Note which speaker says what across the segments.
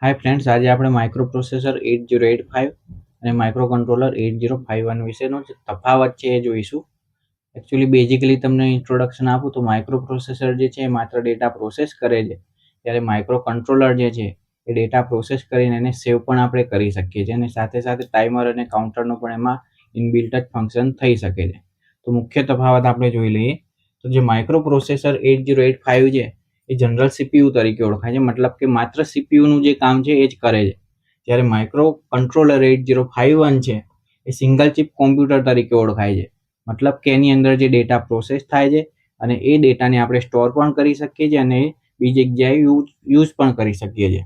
Speaker 1: Hi friends, આજે આપણે micro processor 8085 અને માઇક્રો કંટ્રોલર 8051 વિશેનો જે તફાવત છે એ જોઈશું. એકચ્યુઅલી બેઝિકલી તમને ઇન્ટ્રોડક્શન આપું તો માઇક્રો પ્રોસેસર જે છે એ માત્ર ડેટા પ્રોસેસ કરે છે, જ્યારે માઇક્રો કંટ્રોલર જે છે એ ડેટા પ્રોસેસ કરીને એને સેવ પણ આપણે કરી શકીએ છીએ અને સાથે સાથે ટાઈમર અને કાઉન્ટરનું પણ એમાં ઇનબિલ્ટ જ ફંક્શન થઈ શકે છે. તો મુખ્ય તફાવત આપણે જોઈ લઈએ તો જે માઇક્રો પ્રોસેસર 8085 છે એ જનરલ સીપીયુ તરીકે ઓળખાય છે, મતલબ કે માત્ર સીપીયુનું જે કામ છે એ જ કરે છે. જ્યારે માઇક્રો કંટ્રોલર 8051 છે એ સિંગલ ચિપ કોમ્પ્યુટર તરીકે ઓળખાય છે, મતલબ કે એની અંદર જે ડેટા પ્રોસેસ થાય છે અને એ ડેટાને આપણે સ્ટોર પણ કરી શકીએ છીએ અને બીજી જગ્યાએ યુઝ પણ કરી શકીએ છીએ.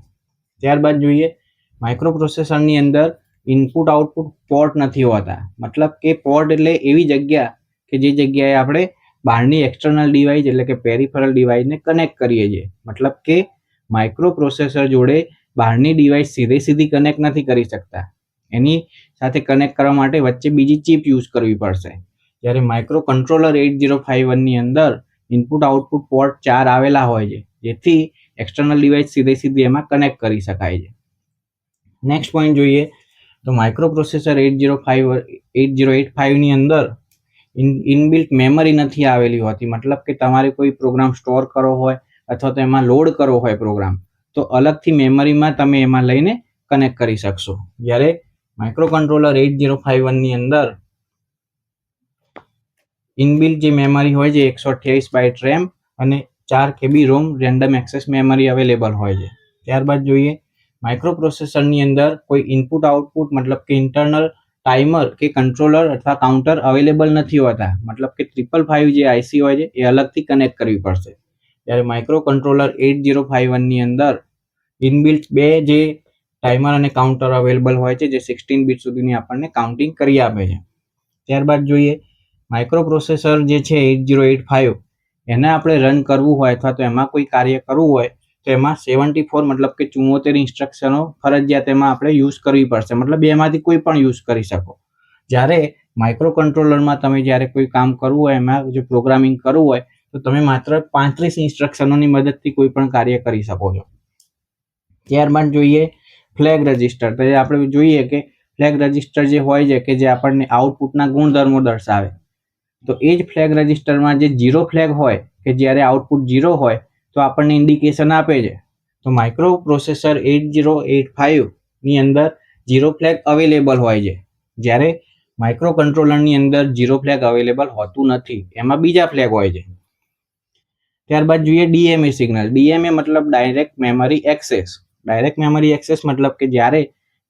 Speaker 1: ત્યારબાદ જોઈએ, માઇક્રો પ્રોસેસરની અંદર ઇનપુટ આઉટપુટ પોર્ટ નથી હોતા, મતલબ કે પોર્ટ એટલે એવી જગ્યા કે જે જગ્યાએ આપણે બહારની એક્સટર્નલ ડિવાઇસ એટલે કે પેરિફેરલ ડિવાઇસને કનેક્ટ કરીએ છીએ. મતલબ કે માઇક્રો પ્રોસેસર જોડે બહારની ડિવાઇસ સીધી કનેક્ટ નથી કરી શકતા, એની સાથે કનેક્ટ કરવા માટે વચ્ચે બીજી ચિપ યુઝ કરવી પડશે. જ્યારે માઇક્રો કંટ્રોલર 8051ની અંદર ઇનપુટ આઉટપુટ પોર્ટ 4 આવેલા હોય છે, જેથી એક્સટર્નલ ડિવાઇસ સીધી એમાં કનેક્ટ કરી શકાય છે. નેક્સ્ટ પોઈન્ટ જોઈએ તો માઇક્રો પ્રોસેસર 8085ની અંદર ઇનબિલ્ટ મેમરી નથી આવેલી હોતી, મતલબ કે તમારે કોઈ પ્રોગ્રામ સ્ટોર કરવો હોય અથવા તો એમાં લોડ કરવો હોય પ્રોગ્રામ, તો અલગથી મેમરીમાં તમે એમાં લઈને કનેક્ટ કરી શકશો. જ્યારે માઇક્રો કંટ્રોલર 8051ની અંદર ઇનબિલ્ટ જે મેમરી હોય છે 128 બાઇટ રેમ અને 4 KB રોમ રેન્ડમ એક્સેસ મેમરી અવેલેબલ હોય છે. ત્યારબાદ જોઈએ, માઇક્રો પ્રોસેસરની અંદર કોઈ ઇનપુટ આઉટપુટ મતલબ કે ઇન્ટરનલ ટાઈમર કે કંટ્રોલર અથવા કાઉન્ટર અવેલેબલ નથી હોતા, મતલબ કે 555 જે આઈસી હોય છે એ અલગથી કનેક્ટ કરવી પડશે. જ્યારે માઇક્રો કંટ્રોલર 8051ની અંદર ઇનબિલ્ટ બે જે ટાઈમર અને કાઉન્ટર અવેલેબલ હોય છે, જે 16 બીટ સુધીની આપણને કાઉન્ટિંગ કરી આપે છે. ત્યારબાદ જોઈએ, માઇક્રો પ્રોસેસર જે છે 8085 એને આપણે રન કરવું હોય અથવા તો એમાં કોઈ કાર્ય કરવું હોય તો એમાં 74 મતલબ કે 74 ઇન્સ્ટ્રક્શનો ફરજિયાત એમાં આપણે યુઝ કરવી પડશે, મતલબ એમાંથી કોઈ પણ યુઝ કરી શકો. જ્યારે માઇક્રો કંટ્રોલરમાં તમે જ્યારે કોઈ કામ કરવું હોય, એમાં જો પ્રોગ્રામિંગ કરવું હોય તો તમે માત્ર 35 ઇન્સ્ટ્રક્શનોની મદદથી કોઈ પણ કાર્ય કરી શકો છો. ત્યારબાદ જોઈએ ફ્લેગ રજિસ્ટર. તો આપણે જોઈએ કે ફ્લેગ રજિસ્ટર જે હોય છે કે જે આપણને આઉટપુટના ગુણધર્મો દર્શાવે, તો એ જ ફ્લેગ રજિસ્ટરમાં જે 0 ફ્લેગ હોય કે જ્યારે આઉટપુટ 0 હોય તો આપણને ઇન્ડિકેશન આપે છે. તો માઇક્રો પ્રોસેસર 8085ની અંદર 0 ફ્લેગ અવેલેબલ હોય છે, જ્યારે માઇક્રો કંટ્રોલરની અંદર 0 ફ્લેગ અવેલેબલ હોતું નથી, એમાં બીજા ફ્લેગ હોય છે. ત્યારબાદ જોઈએ ડીએમએ સિગ્નલ. ડીએમએ મતલબ direct memory access. Direct memory access મતલબ કે જ્યારે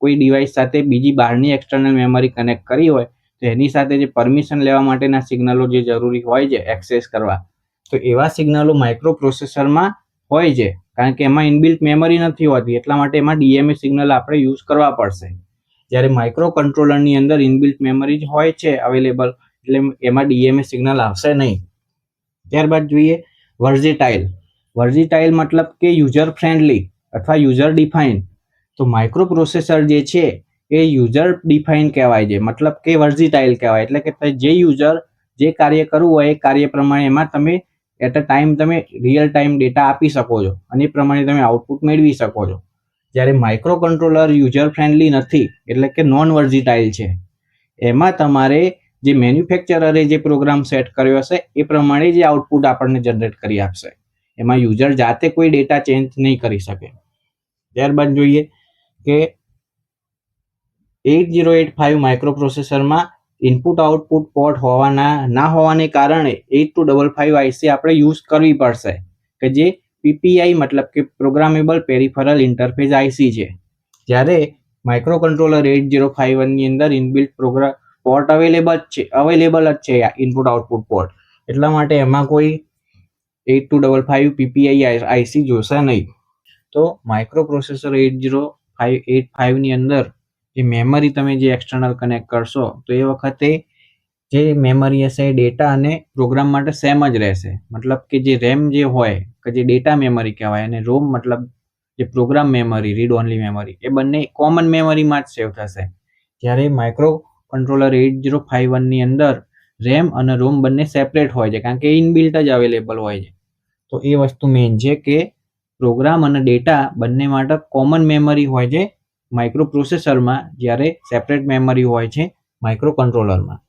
Speaker 1: કોઈ ડિવાઇસ સાથે બીજી બહારની એક્સટર્નલ મેમરી કનેક્ટ કરી હોય તો એની સાથે જે પરમિશન લેવા માટેના સિગ્નલો જે જરૂરી હોય છે એક્સેસ કરવા, તો એવા સિગ્નલો માઇક્રો પ્રોસેસરમાં હોય છે, કારણ કે એમાં ઇનબિલ્ટ મેમરી નથી હોતી, એટલા માટે એમાં ડીએમએ સિગ્નલ આપણે યુઝ કરવા પડશે. જ્યારે માઇક્રો કંટ્રોલરની અંદર ઇનબિલ્ટ મેમરી જ હોય છે અવેલેબલ, એટલે એમાં ડીએમએ સિગ્નલ આવશે નહીં. ત્યારબાદ જોઈએ વર્સેટાઇલ. વર્સેટાઇલ મતલબ કે યુઝર ફ્રેન્ડલી અથવા યુઝર ડિફાઇન. તો માઇક્રો પ્રોસેસર જે છે એ યુઝર ડિફાઇન કહેવાય છે, મતલબ કે વર્સેટાઇલ કહેવાય, એટલે કે જે યુઝર જે કાર્ય કરવું હોય એ કાર્ય પ્રમાણે એમાં તમે એટ અ ટાઈમ તમે રિયલ ટાઈમ ડેટા આપી શકો છો અને એ પ્રમાણે તમે આઉટપુટ મેળવી શકો છો. જ્યારે માઇક્રો કંટ્રોલર યુઝર ફ્રેન્ડલી નથી, એટલે કે નોન વર્સેટાઇલ છે, એમાં તમારે જે મેન્યુફેક્ચરરે જે પ્રોગ્રામ સેટ કર્યો હશે એ પ્રમાણે જે આઉટપુટ આપણને જનરેટ કરી આપશે, એમાં યુઝર જાતે કોઈ ડેટા ચેન્જ નહીં કરી શકે. ત્યારબાદ જોઈએ કે 8085 માઇક્રો પ્રોસેસરમાં ઇનપુટ આઉટપુટ પોર્ટ ના હોવાને કારણે 8255 આઈસી આપણે યુઝ કરવી પડશે, કે જે પીપીઆઈ મતલબ કે પ્રોગ્રામેબલ પેરિફેરલ ઇન્ટરફેસ આઈસી છે. જ્યારે માઇક્રો કંટ્રોલર 8051ની અંદર ઇનબિલ્ટ પોર્ટ અવેલેબલ જ છે ઇનપુટ આઉટપુટ પોર્ટ, એટલા માટે એમાં કોઈ 8255 પીપીઆઈ આઈસી જોશે નહીં. તો માઇક્રો પ્રોસેસર 8085ની અંદર જે મેમરી તમે જે એક્સટર્નલ કનેક્ટ કરશો તો એ વખતે જે મેમરી હશે એ ડેટા અને પ્રોગ્રામ માટે સેમ જ રહેશે, મતલબ કે જે રેમ જે હોય કે જે ડેટા મેમરી કહેવાય અને રોમ મતલબ જે program memory read only memory, એ બંને કોમન મેમરીમાં જ સેવ થશે. જ્યારે માઇક્રો કંટ્રોલર 8051ની અંદર રેમ અને રોમ બંને સેપરેટ હોય છે, કારણ કે ઇનબિલ્ટ જ અવેલેબલ હોય છે. તો એ વસ્તુ મેઇન છે કે પ્રોગ્રામ અને ડેટા બંને માટે કોમન મેમરી હોય છે માઇક્રો પ્રોસેસરમાં, જ્યારે સેપરેટ મેમરી હોય છે માઇક્રો કંટ્રોલરમાં.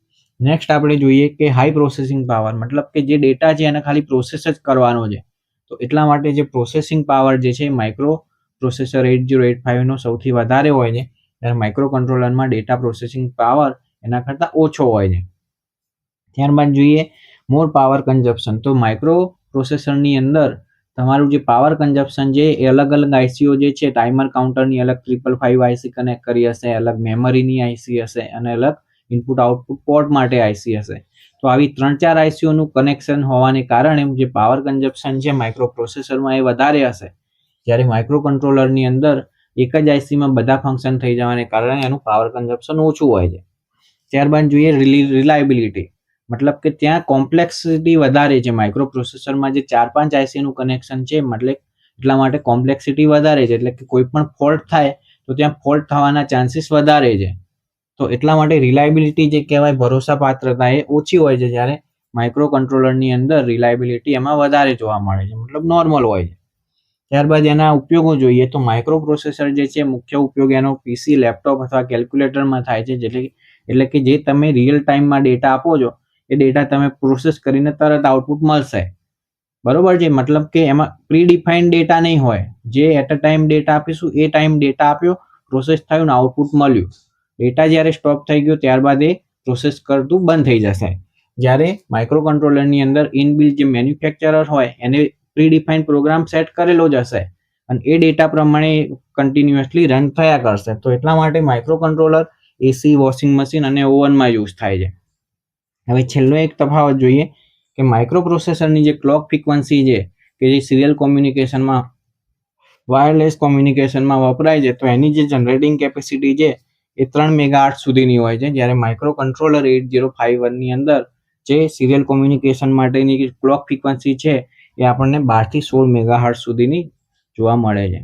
Speaker 1: નેક્સ્ટ આપણે જોઈએ કે હાઈ પ્રોસેસિંગ પાવર, મતલબ કે જે ડેટા છે એને ખાલી પ્રોસેસ જ કરવાનો છે, તો એટલા માટે જે પ્રોસેસિંગ પાવર જે છે માઇક્રો પ્રોસેસર 8085 નો સૌથી વધારે હોય છે, ત્યારે માઇક્રો કંટ્રોલરમાં ડેટા પ્રોસેસિંગ પાવર એના કરતાં ઓછો હોય છે. ત્યારબાદ જોઈએ મોર પાવર કન્ઝપ્શન. તો માઇક્રો પ્રોસેસરની અંદર તમારું જે પાવર કન્ઝપ્શન છે એ અલગ અલગ આઈસીઓ જે છે, ટાઈમર કાઉન્ટરની અલગ 555 આઈસી કનેક્ટ કરી હશે, અલગ મેમરીની આઈસી હશે અને અલગ ઇનપુટ આઉટપુટ પોર્ટ માટે આઈસી હશે. તો આવી 3-4 આઈસીઓનું કનેક્શન હોવાને કારણે જે પાવર કન્ઝપ્શન છે માઇક્રો પ્રોસેસરમાં એ વધારે હશે, જ્યારે માઇક્રો કંટ્રોલરની અંદર એક જ આઈસીમાં બધા ફંક્શન થઈ જવાને કારણે એનું પાવર કન્ઝપ્શન ઓછું હોય છે. ત્યારબાદ જોઈએ રિલાયબિલિટી, મતલબ કે ત્યાં કોમ્પ્લેક્સિટી વધારે છે. માઇક્રો પ્રોસેસરમાં જે 4-5 આઈસીનું કનેક્શન છે, મતલબ એટલા માટે કોમ્પ્લેક્સિટી વધારે છે, એટલે કે કોઈ પણ ફોલ્ટ થાય તો ત્યાં ફોલ્ટ થવાના ચાન્સીસ વધારે છે. તો એટલા માટે રિલાયબિલિટી જે કહેવાય, ભરોસાપાત્રતા, એ ઓછી હોય છે, જ્યારે માઇક્રો કંટ્રોલરની અંદર રિલાયબિલિટી એમાં વધારે જોવા મળે છે, મતલબ નોર્મલ હોય છે. ત્યારબાદ એના ઉપયોગો જોઈએ તો માઇક્રો પ્રોસેસર જે છે મુખ્ય ઉપયોગ એનો પીસી, લેપટોપ અથવા કેલ્ક્યુલેટરમાં થાય છે, એટલે કે જે તમે રિયલ ટાઈમમાં ડેટા આપો છો એ ડેટા તમે પ્રોસેસ કરીને તરત આઉટપુટ મળશે, બરોબર છે. મતલબ કે એમાં પ્રી ડિફાઇન્ડ ડેટા નહીં હોય, જે એટ અ ટાઈમ ડેટા આપીશું એ ટાઈમ ડેટા આપ્યો, પ્રોસેસ થયું ને આઉટપુટ મળ્યું. ડેટા જ્યારે સ્ટોપ થઈ ગયો ત્યારબાદ એ પ્રોસેસ કરતું બંધ થઈ જશે. જ્યારે માઇક્રો કંટ્રોલરની અંદર ઇનબિલ્ટ જે મેન્યુફેક્ચરર હોય એને પ્રી ડિફાઇન્ડ પ્રોગ્રામ સેટ કરેલો જ હશે અને એ ડેટા પ્રમાણે કન્ટિન્યુઅસલી રન થયા કરશે. તો એટલા માટે માઇક્રો કંટ્રોલર એસી, વોશિંગ મશીન અને ઓવનમાં યુઝ થાય છે. હવે છેલ્લો એક તફાવત જોઈએ કે માઇક્રો પ્રોસેસરની જે ક્લોક ફ્રીક્વન્સી છે કે જે સિરિયલ કોમ્યુનિકેશનમાં, વાયરલેસ કોમ્યુનિકેશનમાં વપરાય છે, તો એની જે જનરેટિંગ કેપેસિટી છે એ 3 મેગાહર્ટ્ઝ સુધીની હોય છે, જ્યારે માઇક્રો કંટ્રોલર 8051ની અંદર જે સિરિયલ કોમ્યુનિકેશન માટેની ક્લોક ફ્રીક્વન્સી છે એ આપણને 12 થી 16 મેગાહર્ટ્ઝ સુધીની જોવા મળે છે.